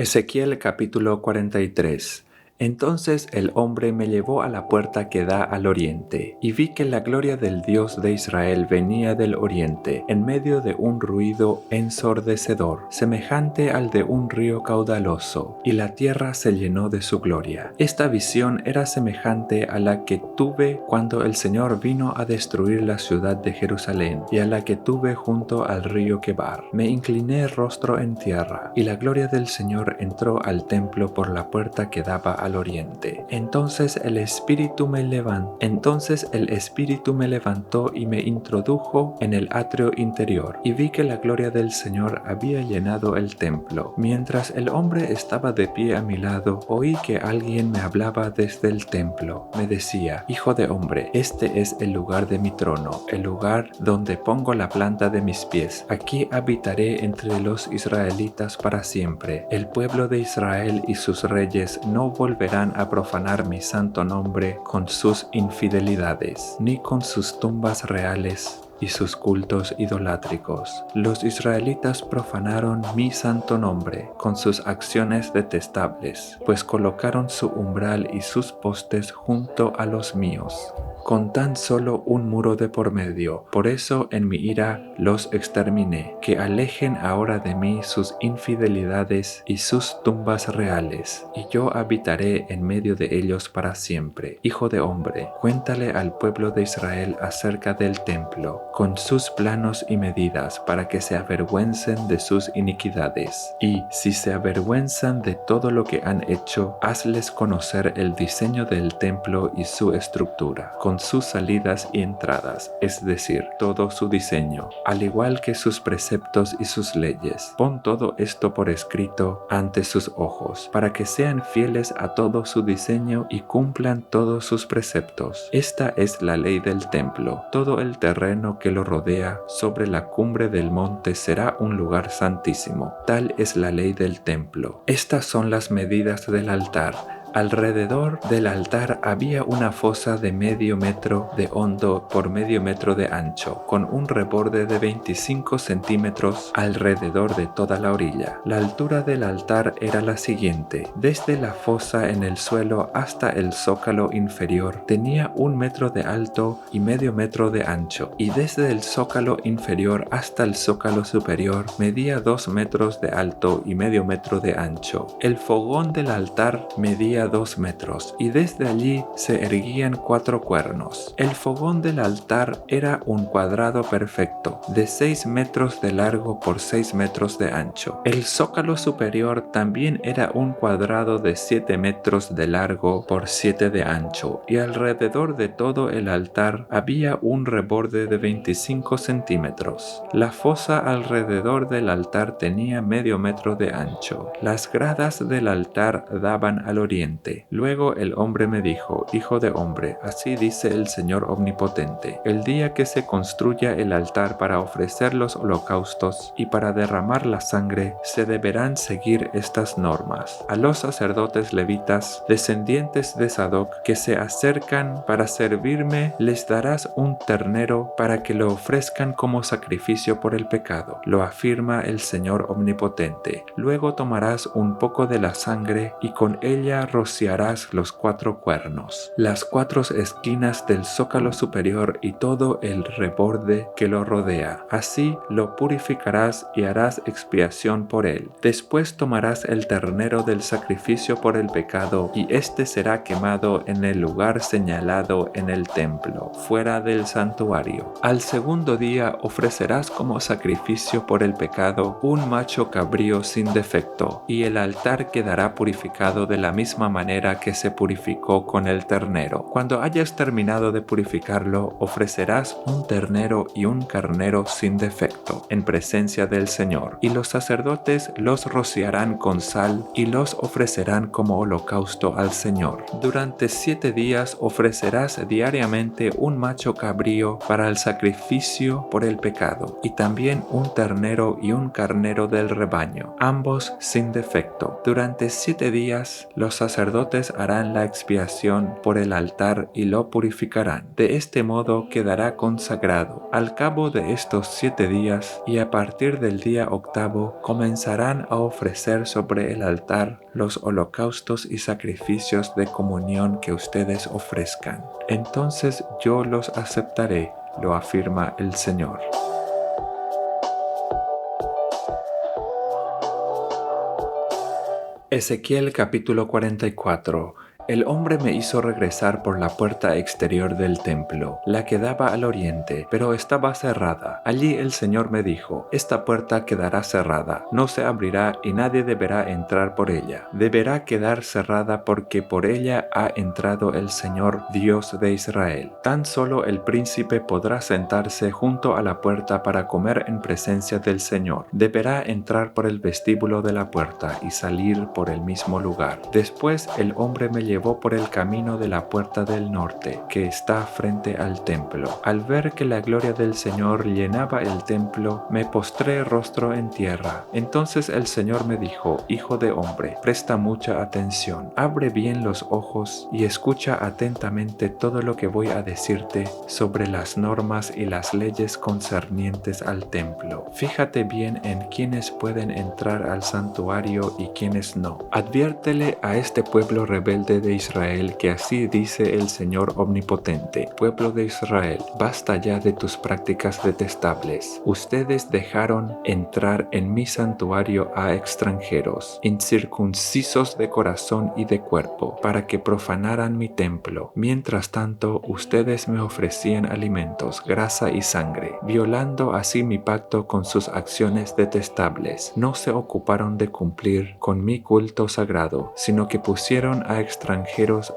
Ezequiel capítulo 43. Entonces el hombre me llevó a la puerta que da al oriente, y vi que la gloria del Dios de Israel venía del oriente, en medio de un ruido ensordecedor, semejante al de un río caudaloso, y la tierra se llenó de su gloria. Esta visión era semejante a la que tuve cuando el Señor vino a destruir la ciudad de Jerusalén, y a la que tuve junto al río Quebar. Me incliné rostro en tierra, y la gloria del Señor entró al templo por la puerta que daba al oriente. Entonces el Espíritu me levantó y me introdujo en el atrio interior, y vi que la gloria del Señor había llenado el templo. Mientras el hombre estaba de pie a mi lado, oí que alguien me hablaba desde el templo. Me decía: Hijo de hombre, este es el lugar de mi trono, el lugar donde pongo la planta de mis pies. Aquí habitaré entre los israelitas para siempre. El pueblo de Israel y sus reyes no volverán a profanar mi santo nombre con sus infidelidades, ni con sus tumbas reales y sus cultos idolátricos. Los israelitas profanaron mi santo nombre con sus acciones detestables, pues colocaron su umbral y sus postes junto a los míos, con tan solo un muro de por medio. Por eso en mi ira los exterminé. Que alejen ahora de mí sus infidelidades y sus tumbas reales, y yo habitaré en medio de ellos para siempre. Hijo de hombre, cuéntale al pueblo de Israel acerca del templo, con sus planos y medidas, para que se avergüencen de sus iniquidades. Y si se avergüenzan de todo lo que han hecho, hazles conocer el diseño del templo y su estructura, con sus salidas y entradas, es decir, todo su diseño, al igual que sus preceptos y sus leyes. Pon todo esto por escrito ante sus ojos, para que sean fieles a todo su diseño y cumplan todos sus preceptos. Esta es la ley del templo. Todo el terreno que lo rodea sobre la cumbre del monte será un lugar santísimo. Tal es la ley del templo. Estas son las medidas del altar. Alrededor del altar había una fosa de medio metro de hondo por medio metro de ancho, con un reborde de 25 centímetros alrededor de toda la orilla. La altura del altar era la siguiente: desde la fosa en el suelo hasta el zócalo inferior tenía 1 metro de alto y medio metro de ancho, y desde el zócalo inferior hasta el zócalo superior medía 2 metros de alto y medio metro de ancho. El fogón del altar medía 2 metros, y desde allí se erguían 4 cuernos. El fogón del altar era un cuadrado perfecto, de 6 metros de largo por 6 metros de ancho. El zócalo superior también era un cuadrado de 7 metros de largo por 7 de ancho, y alrededor de todo el altar había un reborde de 25 centímetros. La fosa alrededor del altar tenía medio metro de ancho. Las gradas del altar daban al oriente. Luego el hombre me dijo: Hijo de hombre, así dice el Señor Omnipotente: el día que se construya el altar para ofrecer los holocaustos y para derramar la sangre, se deberán seguir estas normas. A los sacerdotes levitas, descendientes de Sadoc, que se acercan para servirme, les darás un ternero para que lo ofrezcan como sacrificio por el pecado, lo afirma el Señor Omnipotente. Luego tomarás un poco de la sangre y con ella rociarás los 4 cuernos, las 4 esquinas del zócalo superior y todo el reborde que lo rodea. Así lo purificarás y harás expiación por él. Después tomarás el ternero del sacrificio por el pecado, y éste será quemado en el lugar señalado en el templo, fuera del santuario. Al segundo día ofrecerás como sacrificio por el pecado un macho cabrío sin defecto, y el altar quedará purificado de la misma manera que se purificó con el ternero. Cuando hayas terminado de purificarlo, ofrecerás un ternero y un carnero sin defecto en presencia del Señor, y los sacerdotes los rociarán con sal y los ofrecerán como holocausto al Señor. Durante 7 días ofrecerás diariamente un macho cabrío para el sacrificio por el pecado, y también un ternero y un carnero del rebaño, ambos sin defecto. Durante 7 días los sacerdotes sacerdotes harán la expiación por el altar y lo purificarán. De este modo quedará consagrado. Al cabo de estos 7 días y a partir del día octavo comenzarán a ofrecer sobre el altar los holocaustos y sacrificios de comunión que ustedes ofrezcan. Entonces yo los aceptaré, lo afirma el Señor. Ezequiel capítulo 44. El hombre me hizo regresar por la puerta exterior del templo, la que daba al oriente, pero estaba cerrada. Allí el Señor me dijo: esta puerta quedará cerrada, no se abrirá y nadie deberá entrar por ella. Deberá quedar cerrada porque por ella ha entrado el Señor Dios de Israel. Tan solo el príncipe podrá sentarse junto a la puerta para comer en presencia del Señor. Deberá entrar por el vestíbulo de la puerta y salir por el mismo lugar. Después el hombre me llevó por el camino de la puerta del norte, que está frente al templo. Al ver que la gloria del Señor llenaba el templo, me postré rostro en tierra. Entonces el Señor me dijo: hijo de hombre, presta mucha atención, abre bien los ojos y escucha atentamente todo lo que voy a decirte sobre las normas y las leyes concernientes al templo. Fíjate bien en quiénes pueden entrar al santuario y quiénes no. Adviértele a este pueblo rebelde de Israel que así dice el Señor Omnipotente: pueblo de Israel, basta ya de tus prácticas detestables. Ustedes dejaron entrar en mi santuario a extranjeros, incircuncisos de corazón y de cuerpo, para que profanaran mi templo. Mientras tanto, ustedes me ofrecían alimentos, grasa y sangre, violando así mi pacto con sus acciones detestables. No se ocuparon de cumplir con mi culto sagrado, sino que pusieron a extranjeros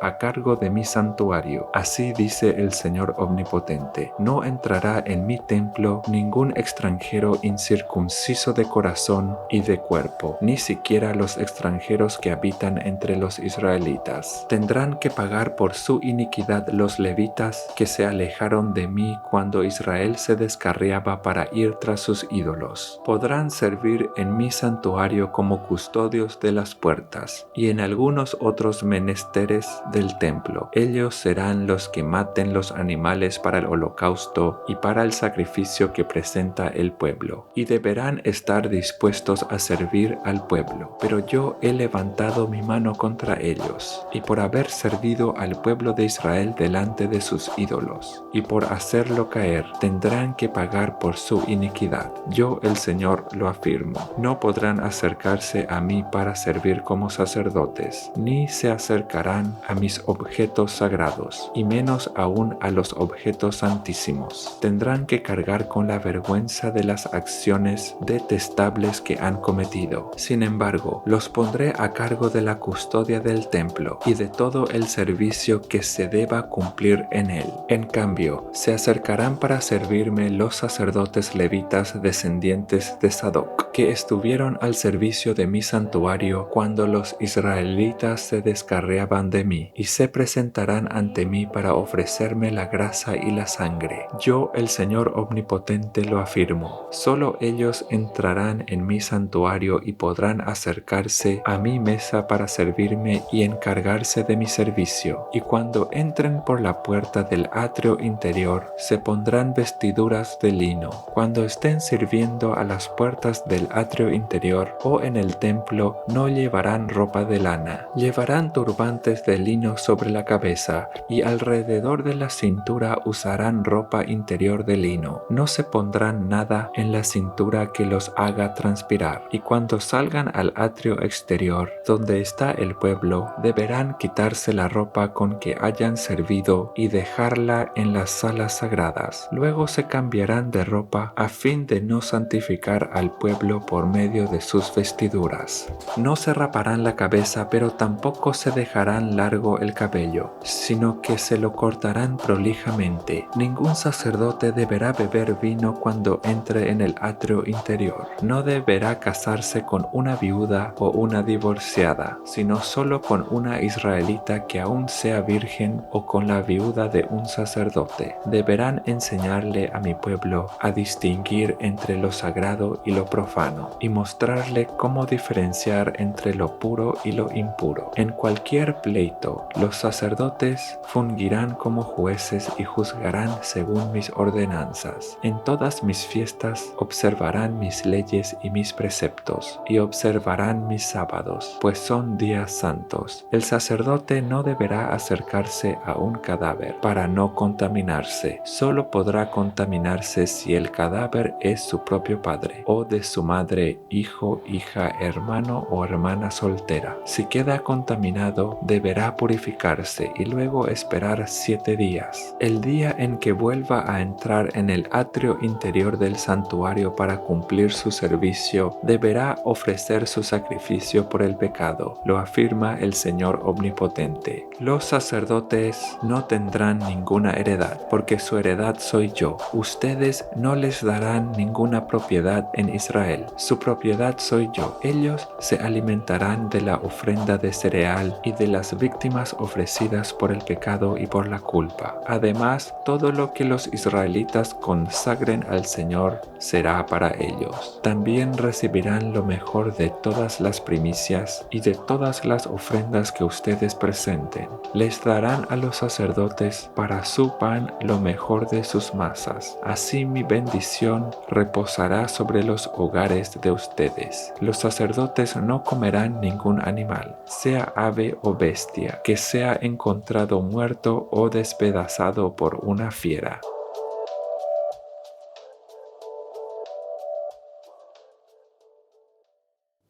a cargo de mi santuario. Así dice el Señor Omnipotente: no entrará en mi templo ningún extranjero incircunciso de corazón y de cuerpo, ni siquiera los extranjeros que habitan entre los israelitas. Tendrán que pagar por su iniquidad los levitas que se alejaron de mí cuando Israel se descarriaba para ir tras sus ídolos. Podrán servir en mi santuario como custodios de las puertas y en algunos otros menesteres del templo. Ellos serán los que maten los animales para el holocausto y para el sacrificio que presenta el pueblo, y deberán estar dispuestos a servir al pueblo. Pero yo he levantado mi mano contra ellos, y por haber servido al pueblo de Israel delante de sus ídolos, y por hacerlo caer, tendrán que pagar por su iniquidad. Yo, el Señor, lo afirmo. No podrán acercarse a mí para servir como sacerdotes, ni se acercarán a mis objetos sagrados, y menos aún a los objetos santísimos. Tendrán que cargar con la vergüenza de las acciones detestables que han cometido. Sin embargo, los pondré a cargo de la custodia del templo y de todo el servicio que se deba cumplir en él. En cambio, se acercarán para servirme los sacerdotes levitas descendientes de Sadoc, que estuvieron al servicio de mi santuario cuando los israelitas se descarriaban de mí, y se presentarán ante mí para ofrecerme la grasa y la sangre. Yo, el Señor Omnipotente, lo afirmo. Solo ellos entrarán en mi santuario y podrán acercarse a mi mesa para servirme y encargarse de mi servicio. Y cuando entren por la puerta del atrio interior, se pondrán vestiduras de lino. Cuando estén sirviendo a las puertas del atrio interior o en el templo, no llevarán ropa de lana. Llevarán turbantes de lino sobre la cabeza, y alrededor de la cintura usarán ropa interior de lino. No se pondrán nada en la cintura que los haga transpirar. Y cuando salgan al atrio exterior, donde está el pueblo, deberán quitarse la ropa con que hayan servido y dejarla en las salas sagradas. Luego se cambiarán de ropa a fin de no santificar al pueblo por medio de sus vestiduras. No se raparán la cabeza, pero tampoco se dejarán largo el cabello, sino que se lo cortarán prolijamente. Ningún sacerdote deberá beber vino cuando entre en el atrio interior. No deberá casarse con una viuda o una divorciada, sino solo con una israelita que aún sea virgen o con la viuda de un sacerdote. Deberán enseñarle a mi pueblo a distinguir entre lo sagrado y lo profano. profano y mostrarle cómo diferenciar entre lo puro y lo impuro. En cualquier pleito, los sacerdotes fungirán como jueces y juzgarán según mis ordenanzas. En todas mis fiestas observarán mis leyes y mis preceptos, y observarán mis sábados, pues son días santos. El sacerdote no deberá acercarse a un cadáver para no contaminarse. Solo podrá contaminarse si el cadáver es su propio padre, o de su madre, hijo, hija, hermano o hermana soltera. Si queda contaminado, deberá purificarse y luego esperar 7 días. El día en que vuelva a entrar en el atrio interior del santuario para cumplir su servicio, deberá ofrecer su sacrificio por el pecado, lo afirma el Señor Omnipotente. Los sacerdotes no tendrán ninguna heredad, porque su heredad soy yo. Ustedes no les darán ninguna propiedad en Israel. Su propiedad soy yo. Ellos se alimentarán de la ofrenda de cereal y de las víctimas ofrecidas por el pecado y por la culpa. Además, todo lo que los israelitas consagren al Señor será para ellos. También recibirán lo mejor de todas las primicias y de todas las ofrendas que ustedes presenten. Les darán a los sacerdotes para su pan lo mejor de sus masas. Así mi bendición reposará sobre los hogares de ustedes. Los sacerdotes no comerán ningún animal, sea ave o bestia, que sea encontrado muerto o despedazado por una fiera.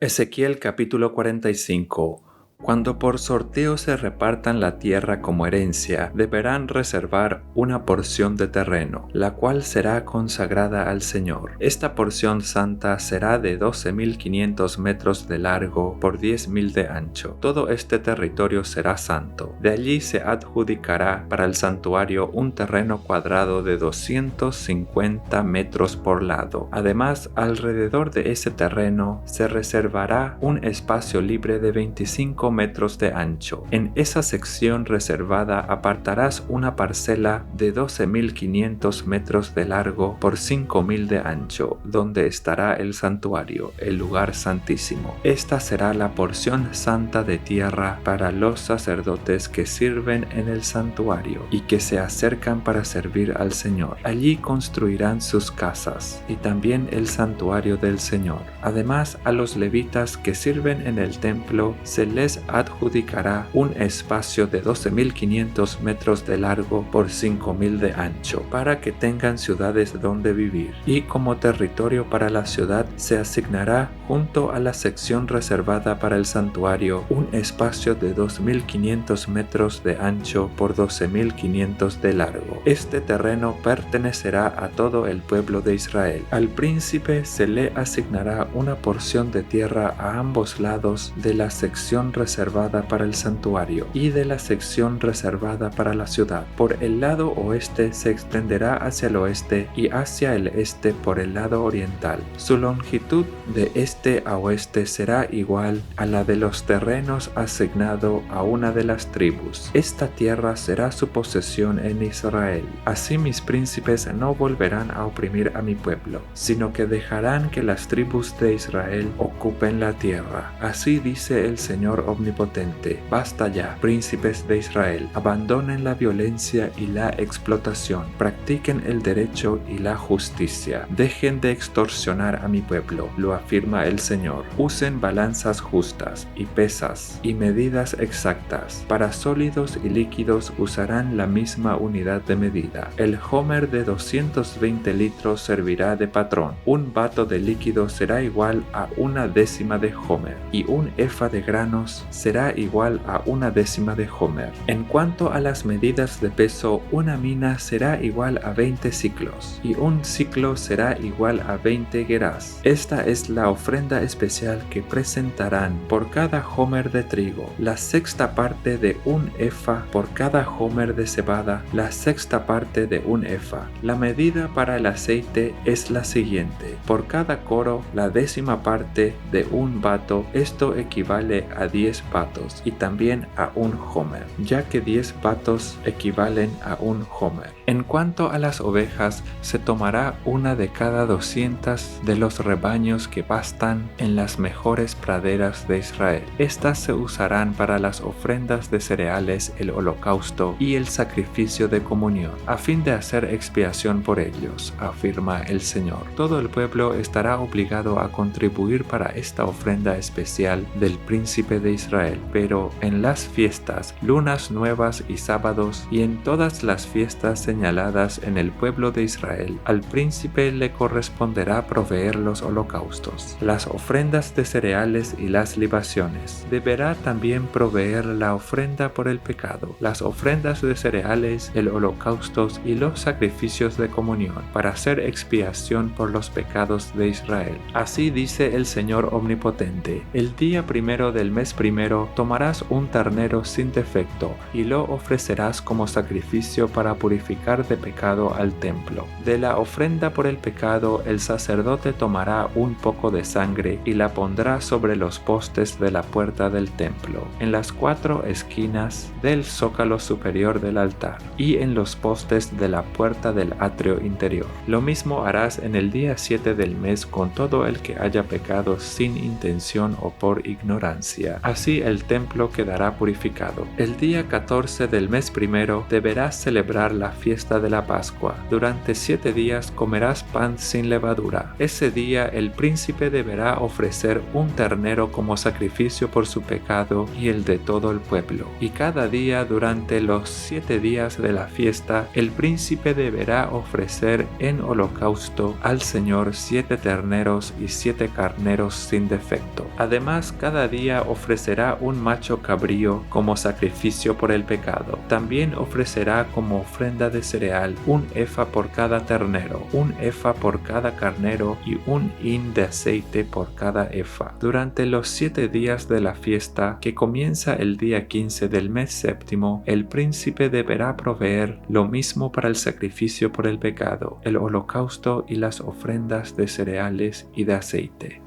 Ezequiel capítulo 45. Cuando por sorteo se repartan la tierra como herencia, deberán reservar una porción de terreno, la cual será consagrada al Señor. Esta porción santa será de 12.500 metros de largo por 10.000 de ancho. Todo este territorio será santo. De allí se adjudicará para el santuario un terreno cuadrado de 250 metros por lado. Además, alrededor de ese terreno se reservará un espacio libre de 25 metros de ancho. En esa sección reservada apartarás una parcela de 12.500 metros de largo por 5.000 de ancho, donde estará el santuario, el lugar santísimo. Esta será la porción santa de tierra para los sacerdotes que sirven en el santuario y que se acercan para servir al Señor. Allí construirán sus casas y también el santuario del Señor. Además, a los levitas que sirven en el templo se les adjudicará un espacio de 12.500 metros de largo por 5.000 de ancho, para que tengan ciudades donde vivir. Y como territorio para la ciudad se asignará junto a la sección reservada para el santuario un espacio de 2.500 metros de ancho por 12.500 de largo. Este terreno pertenecerá a todo el pueblo de Israel. Al príncipe se le asignará una porción de tierra a ambos lados de la sección reservada para el santuario y de la sección reservada para la ciudad. Por el lado oeste se extenderá hacia el oeste y hacia el este por el lado oriental. Su longitud de este a oeste será igual a la de los terrenos asignado a una de las tribus. Esta tierra será su posesión en Israel. Así mis príncipes no volverán a oprimir a mi pueblo, sino que dejarán que las tribus de Israel ocupen la tierra. Así dice el Señor Omnipotente. Basta ya, príncipes de Israel, abandonen la violencia y la explotación, practiquen el derecho y la justicia, dejen de extorsionar a mi pueblo, lo afirma el Señor. Usen balanzas justas y pesas y medidas exactas. Para sólidos y líquidos usarán la misma unidad de medida. El homer de 220 litros servirá de patrón. Un bato de líquido será igual a 1/10 de homer y un efa de granos será igual a 1/10 de homer. En cuanto a las medidas de peso, una mina será igual a 20 ciclos y un ciclo será igual a 20 gerás. Esta es la ofrenda ofrenda especial que presentarán por cada homer de trigo, la sexta parte de un efa; por cada homer de cebada, la sexta parte de un efa. La medida para el aceite es la siguiente: por cada coro, la décima parte de un bato. Esto equivale a 10 batos y también a un homer, ya que 10 batos equivalen a un homer. En cuanto a las ovejas, se tomará una de cada 200 de los rebaños que pastan en las mejores praderas de Israel. Estas se usarán para las ofrendas de cereales, el holocausto y el sacrificio de comunión, a fin de hacer expiación por ellos, afirma el Señor. Todo el pueblo estará obligado a contribuir para esta ofrenda especial del príncipe de Israel, pero en las fiestas, lunas nuevas y sábados, y en todas las fiestas señaladas en el pueblo de Israel, al príncipe le corresponderá proveer los holocaustos, las ofrendas de cereales y las libaciones. Deberá también proveer la ofrenda por el pecado, las ofrendas de cereales, el holocaustos y los sacrificios de comunión, para hacer expiación por los pecados de Israel. Así dice el Señor Omnipotente: el día primero del mes primero tomarás un ternero sin defecto y lo ofrecerás como sacrificio para purificar de pecado al templo. De la ofrenda por el pecado, el sacerdote tomará un poco de sangre y la pondrá sobre los postes de la puerta del templo, en las 4 esquinas del zócalo superior del altar y en los postes de la puerta del atrio interior. Lo mismo harás en el día 7 del mes con todo el que haya pecado sin intención o por ignorancia. Así el templo quedará purificado. El día 14 del mes primero deberás celebrar la fiesta de la Pascua. Durante 7 días comerás pan sin levadura. Ese día el príncipe deberá ofrecer un ternero como sacrificio por su pecado y el de todo el pueblo. Y cada día durante los 7 días de la fiesta, el príncipe deberá ofrecer en holocausto al Señor 7 terneros y 7 carneros sin defecto. Además, cada día ofrecerá un macho cabrío como sacrificio por el pecado. También ofrecerá como ofrenda de cereal un efa por cada ternero, un efa por cada carnero y un hin de aceite por cada efa. Durante los 7 días de la fiesta, que comienza el día 15 del mes séptimo, el príncipe deberá proveer lo mismo para el sacrificio por el pecado, el holocausto y las ofrendas de cereales y de aceite.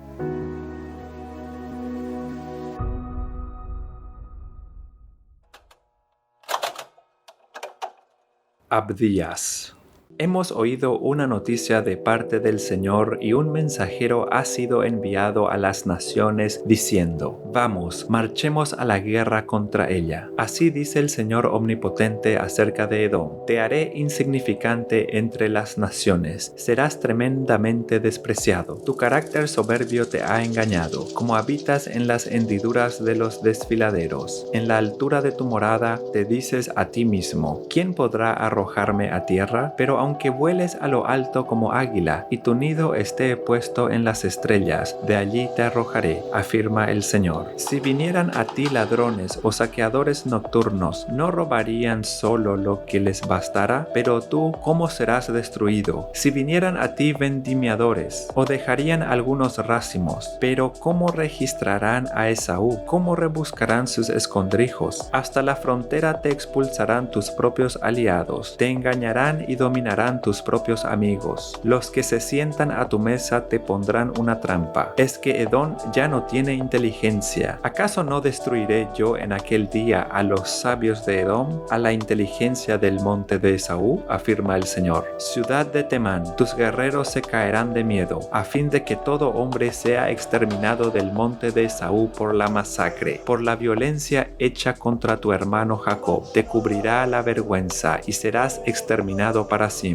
Abdías. Hemos oído una noticia de parte del Señor y un mensajero ha sido enviado a las naciones diciendo: vamos, marchemos a la guerra contra ella. Así dice el Señor Omnipotente acerca de Edom: te haré insignificante entre las naciones, serás tremendamente despreciado. Tu carácter soberbio te ha engañado, como habitas en las hendiduras de los desfiladeros. En la altura de tu morada te dices a ti mismo: ¿quién podrá arrojarme a tierra? Pero aunque vueles a lo alto como águila y tu nido esté puesto en las estrellas, de allí te arrojaré, afirma el Señor. Si vinieran a ti ladrones o saqueadores nocturnos, no robarían solo lo que les bastara, pero tú, ¿cómo serás destruido? Si vinieran a ti vendimiadores, o dejarían algunos racimos, pero ¿cómo registrarán a Esaú? ¿Cómo rebuscarán sus escondrijos? Hasta la frontera te expulsarán tus propios aliados, te engañarán y dominarán tus propios amigos. Los que se sientan a tu mesa te pondrán una trampa. Es que Edom ya no tiene inteligencia. ¿Acaso no destruiré yo en aquel día a los sabios de Edom, a la inteligencia del monte de Esaú? Afirma el Señor. Ciudad de Temán, tus guerreros se caerán de miedo, a fin de que todo hombre sea exterminado del monte de Esaú por la masacre, por la violencia hecha contra tu hermano Jacob. Te cubrirá la vergüenza y serás exterminado para siempre.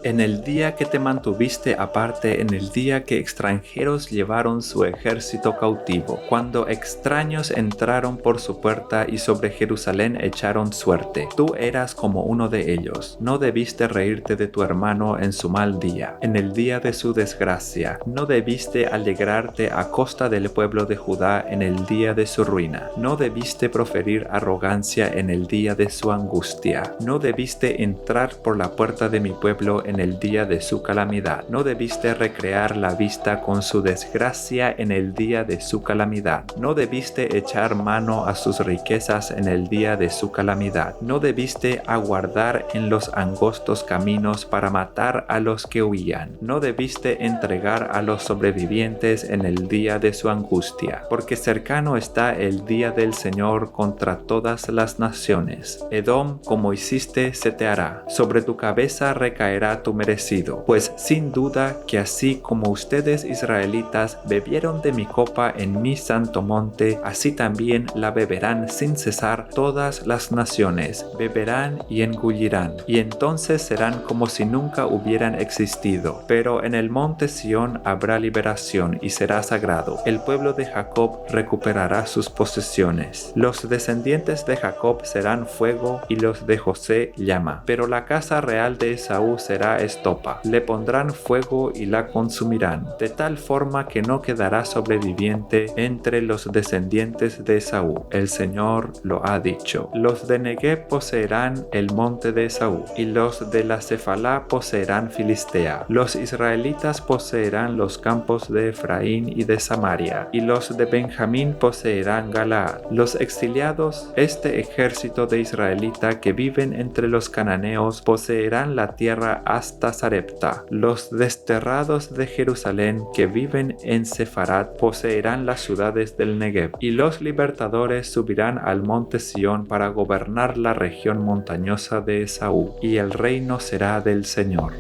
En el día que te mantuviste aparte, en el día que extranjeros llevaron su ejército cautivo, cuando extraños entraron por su puerta y sobre Jerusalén echaron suerte, tú eras como uno de ellos. No debiste reírte de tu hermano en su mal día, en el día de su desgracia. No debiste alegrarte a costa del pueblo de Judá en el día de su ruina. No debiste proferir arrogancia en el día de su angustia. No debiste entrar por la puerta de mi mi pueblo en el día de su calamidad. No debiste recrear la vista con su desgracia en el día de su calamidad. No debiste echar mano a sus riquezas en el día de su calamidad. No debiste aguardar en los angostos caminos para matar a los que huían. No debiste entregar a los sobrevivientes en el día de su angustia, porque cercano está el día del Señor contra todas las naciones. Edom, como hiciste, se te hará. Sobre tu cabeza recaerá tu merecido. Pues sin duda que así como ustedes israelitas bebieron de mi copa en mi santo monte, así también la beberán sin cesar todas las naciones. Beberán y engullirán, y entonces serán como si nunca hubieran existido. Pero en el monte Sión habrá liberación y será sagrado. El pueblo de Jacob recuperará sus posesiones. Los descendientes de Jacob serán fuego y los de José llama. Pero la casa real de Esaú será estopa. Le pondrán fuego y la consumirán, de tal forma que no quedará sobreviviente entre los descendientes de Esaú. El Señor lo ha dicho. Los de Negueb poseerán el monte de Esaú, y los de la Cefalá poseerán Filistea. Los israelitas poseerán los campos de Efraín y de Samaria, y los de Benjamín poseerán Galaad. Los exiliados, este ejército de israelita que viven entre los cananeos, poseerán la tierra hasta Sarepta. Los desterrados de Jerusalén que viven en Sefarat poseerán las ciudades del Negev, y los libertadores subirán al monte Sión para gobernar la región montañosa de Esaú, y el reino será del Señor.